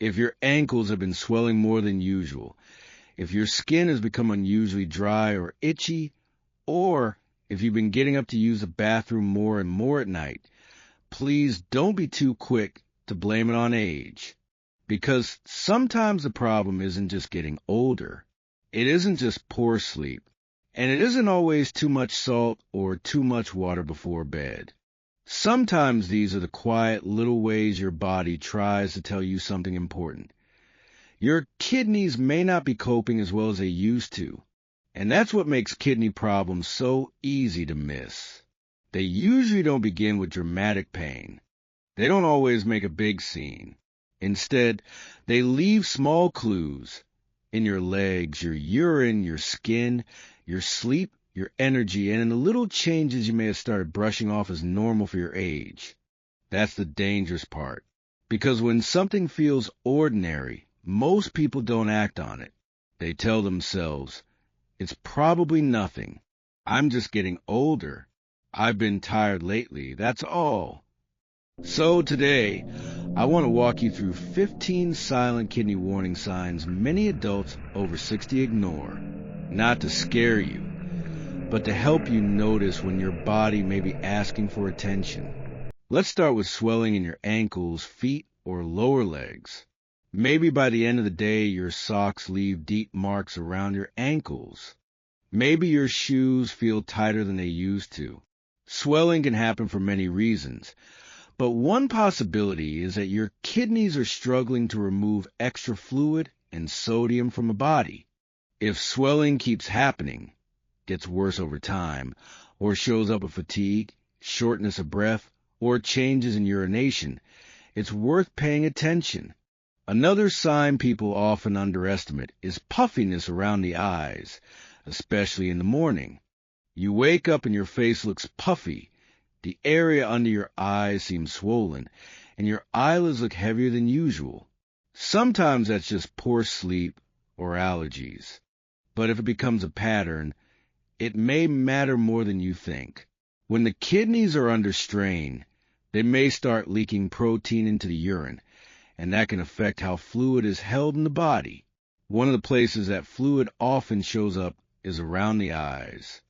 If your ankles have been swelling more than usual, if your skin has become unusually dry or itchy, or if you've been getting up to use the bathroom more and more at night, please don't be too quick to blame it on age. Because sometimes the problem isn't just getting older. It isn't just poor sleep. And it isn't always too much salt or too much water before bed. Sometimes these are the quiet little ways your body tries to tell you something important. Your kidneys may not be coping as well as they used to. And that's what makes kidney problems so easy to miss. They usually don't begin with dramatic pain. They don't always make a big scene. Instead, they leave small clues in your legs, your urine, your skin, your sleep, your energy, and in the little changes you may have started brushing off as normal for your age. That's the dangerous part. Because when something feels ordinary, most people don't act on it. They tell themselves, it's probably nothing. I'm just getting older. I've been tired lately, that's all. So today, I want to walk you through 15 silent kidney warning signs many adults over 60 ignore. Not to scare you, but to help you notice when your body may be asking for attention. Let's start with swelling in your ankles, feet, or lower legs. Maybe by the end of the day, your socks leave deep marks around your ankles. Maybe your shoes feel tighter than they used to. Swelling can happen for many reasons, but one possibility is that your kidneys are struggling to remove extra fluid and sodium from the body. If swelling keeps happening, gets worse over time, or shows up with fatigue, shortness of breath, or changes in urination, it's worth paying attention. Another sign people often underestimate is puffiness around the eyes, especially in the morning. You wake up and your face looks puffy. The area under your eyes seems swollen, and your eyelids look heavier than usual. Sometimes that's just poor sleep or allergies. But if it becomes a pattern, it may matter more than you think. When the kidneys are under strain, they may start leaking protein into the urine, and that can affect how fluid is held in the body. One of the places that fluid often shows up is around the eyes.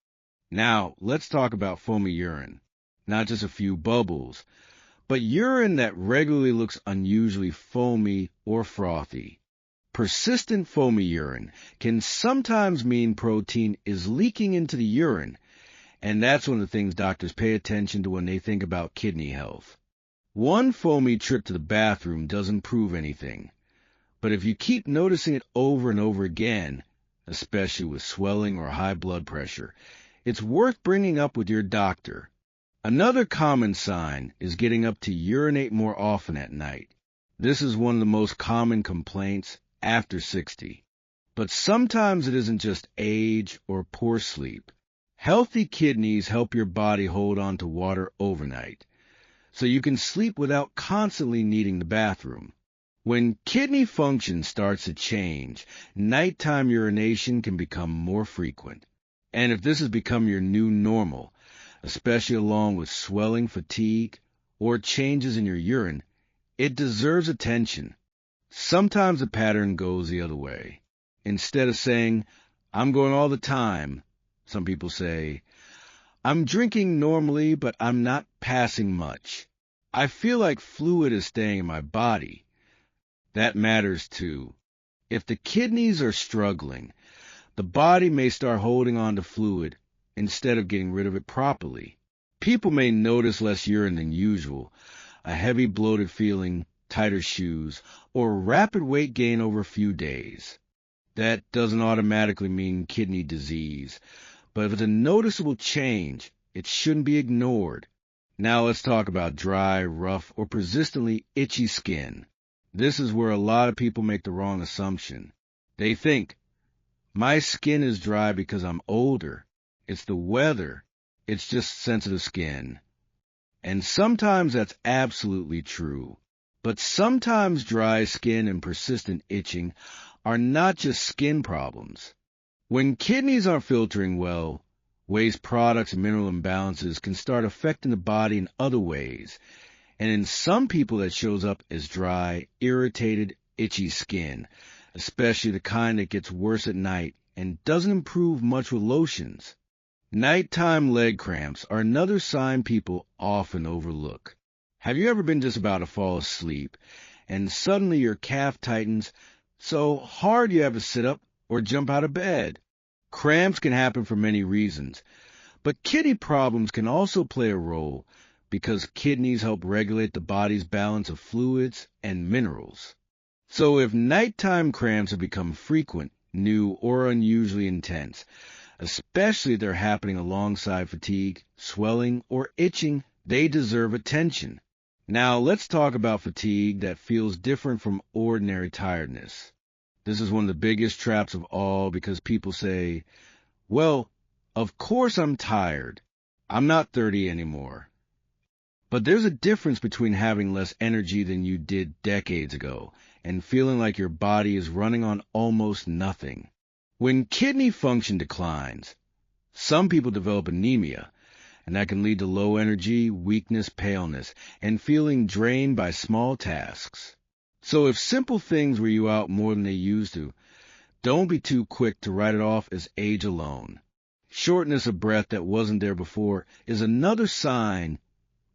Now, let's talk about foamy urine. Not just a few bubbles, but urine that regularly looks unusually foamy or frothy. Persistent foamy urine can sometimes mean protein is leaking into the urine, and that's one of the things doctors pay attention to when they think about kidney health. One foamy trip to the bathroom doesn't prove anything, but if you keep noticing it over and over again, especially with swelling or high blood pressure, it's worth bringing up with your doctor. Another common sign is getting up to urinate more often at night. This is one of the most common complaints after 60. But sometimes it isn't just age or poor sleep. Healthy kidneys help your body hold on to water overnight, so you can sleep without constantly needing the bathroom. When kidney function starts to change, nighttime urination can become more frequent. And if this has become your new normal, especially along with swelling, fatigue, or changes in your urine, it deserves attention. Sometimes the pattern goes the other way. Instead of saying, I'm going all the time, some people say, I'm drinking normally, but I'm not passing much. I feel like fluid is staying in my body. That matters too. If the kidneys are struggling, the body may start holding on to fluid instead of getting rid of it properly. People may notice less urine than usual, a heavy bloated feeling, tighter shoes, or rapid weight gain over a few days. That doesn't automatically mean kidney disease, but if it's a noticeable change, it shouldn't be ignored. Now let's talk about dry, rough, or persistently itchy skin. This is where a lot of people make the wrong assumption. They think, my skin is dry because I'm older. It's the weather. It's just sensitive skin. And sometimes that's absolutely true. But sometimes dry skin and persistent itching are not just skin problems. When kidneys aren't filtering well, waste products and mineral imbalances can start affecting the body in other ways. And in some people that shows up as dry, irritated, itchy skin, especially the kind that gets worse at night and doesn't improve much with lotions. Nighttime leg cramps are another sign people often overlook. Have you ever been just about to fall asleep, and suddenly your calf tightens so hard you have to sit up or jump out of bed? Cramps can happen for many reasons, but kidney problems can also play a role because kidneys help regulate the body's balance of fluids and minerals. So if nighttime cramps have become frequent, new, or unusually intense, especially if they're happening alongside fatigue, swelling, or itching, they deserve attention. Now let's talk about fatigue that feels different from ordinary tiredness. This is one of the biggest traps of all because people say, well, of course I'm tired. I'm not 30 anymore. But there's a difference between having less energy than you did decades ago and feeling like your body is running on almost nothing. When kidney function declines, some people develop anemia, and that can lead to low energy, weakness, paleness, and feeling drained by small tasks. So if simple things wear you out more than they used to, don't be too quick to write it off as age alone. Shortness of breath that wasn't there before is another sign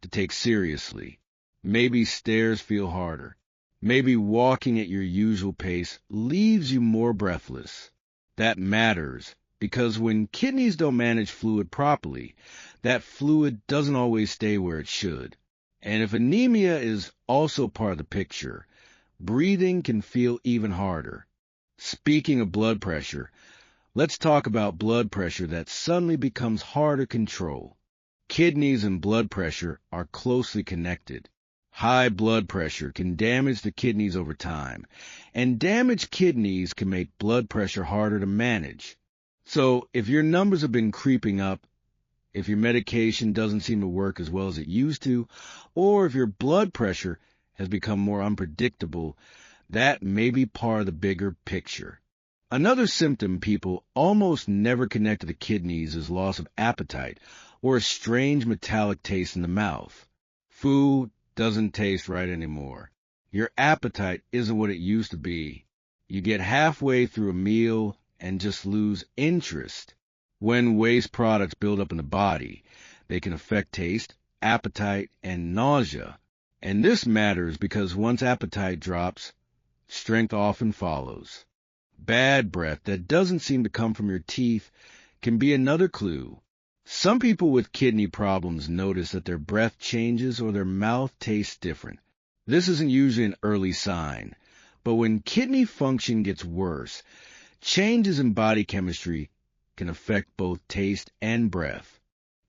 to take seriously. Maybe stairs feel harder. Maybe walking at your usual pace leaves you more breathless. That matters because when kidneys don't manage fluid properly, that fluid doesn't always stay where it should. And if anemia is also part of the picture, breathing can feel even harder. Speaking of blood pressure, let's talk about blood pressure that suddenly becomes hard to control. Kidneys and blood pressure are closely connected. High blood pressure can damage the kidneys over time, and damaged kidneys can make blood pressure harder to manage. So if your numbers have been creeping up, if your medication doesn't seem to work as well as it used to, or if your blood pressure has become more unpredictable, that may be part of the bigger picture. Another symptom people almost never connect to the kidneys is loss of appetite or a strange metallic taste in the mouth. Food doesn't taste right anymore. Your appetite isn't what it used to be. You get halfway through a meal and just lose interest. When waste products build up in the body, they can affect taste, appetite, and nausea. And this matters because once appetite drops, strength often follows. Bad breath that doesn't seem to come from your teeth can be another clue. Some people with kidney problems notice that their breath changes or their mouth tastes different. This isn't usually an early sign, but when kidney function gets worse, changes in body chemistry can affect both taste and breath.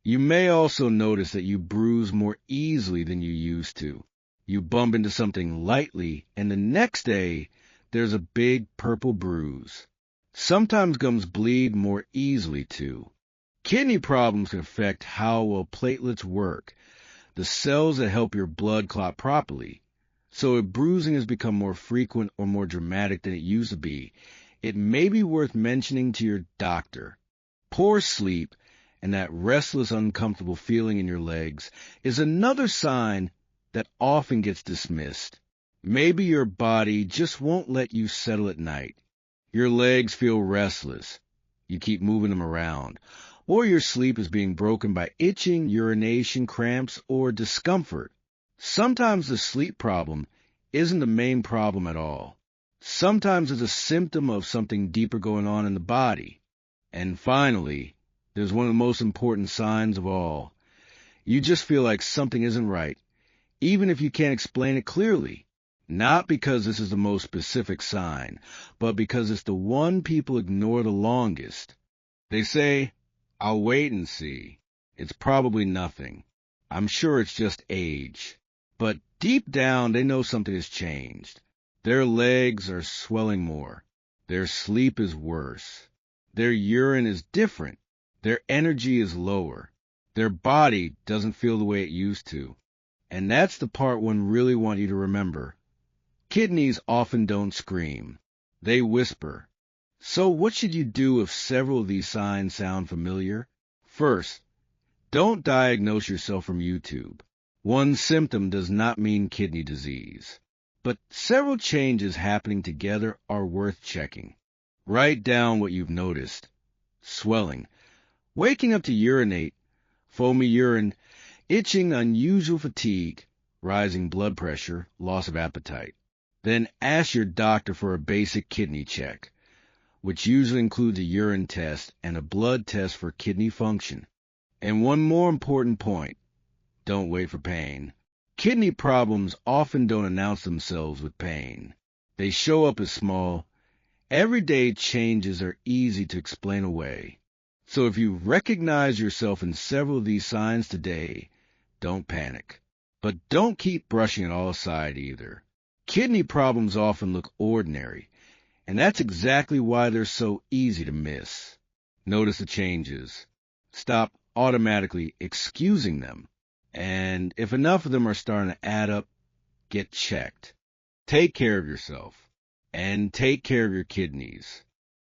You may also notice that you bruise more easily than you used to. You bump into something lightly, and the next day, there's a big purple bruise. Sometimes gums bleed more easily, too. Kidney problems can affect how well platelets work, the cells that help your blood clot properly. So if bruising has become more frequent or more dramatic than it used to be, it may be worth mentioning to your doctor. Poor sleep and that restless, uncomfortable feeling in your legs is another sign that often gets dismissed. Maybe your body just won't let you settle at night. Your legs feel restless. You keep moving them around. Or your sleep is being broken by itching, urination, cramps, or discomfort. Sometimes the sleep problem isn't the main problem at all. Sometimes it's a symptom of something deeper going on in the body. And finally, there's one of the most important signs of all. You just feel like something isn't right, even if you can't explain it clearly. Not because this is the most specific sign, but because it's the one people ignore the longest. They say, I'll wait and see. It's probably nothing. I'm sure it's just age. But deep down, they know something has changed. Their legs are swelling more. Their sleep is worse. Their urine is different. Their energy is lower. Their body doesn't feel the way it used to. And that's the part one really want you to remember. Kidneys often don't scream. They whisper. So what should you do if several of these signs sound familiar? First, don't diagnose yourself from YouTube. One symptom does not mean kidney disease. but several changes happening together are worth checking. Write down what you've noticed. Swelling, waking up to urinate, foamy urine, itching, unusual fatigue, rising blood pressure, loss of appetite. Then ask your doctor for a basic kidney check, which usually includes a urine test and a blood test for kidney function. And one more important point, don't wait for pain. Kidney problems often don't announce themselves with pain. They show up as small, everyday changes are easy to explain away. So if you recognize yourself in several of these signs today, don't panic. But don't keep brushing it all aside either. Kidney problems often look ordinary, and that's exactly why they're so easy to miss. Notice the changes. Stop automatically excusing them. And if enough of them are starting to add up, get checked. Take care of yourself, and take care of your kidneys.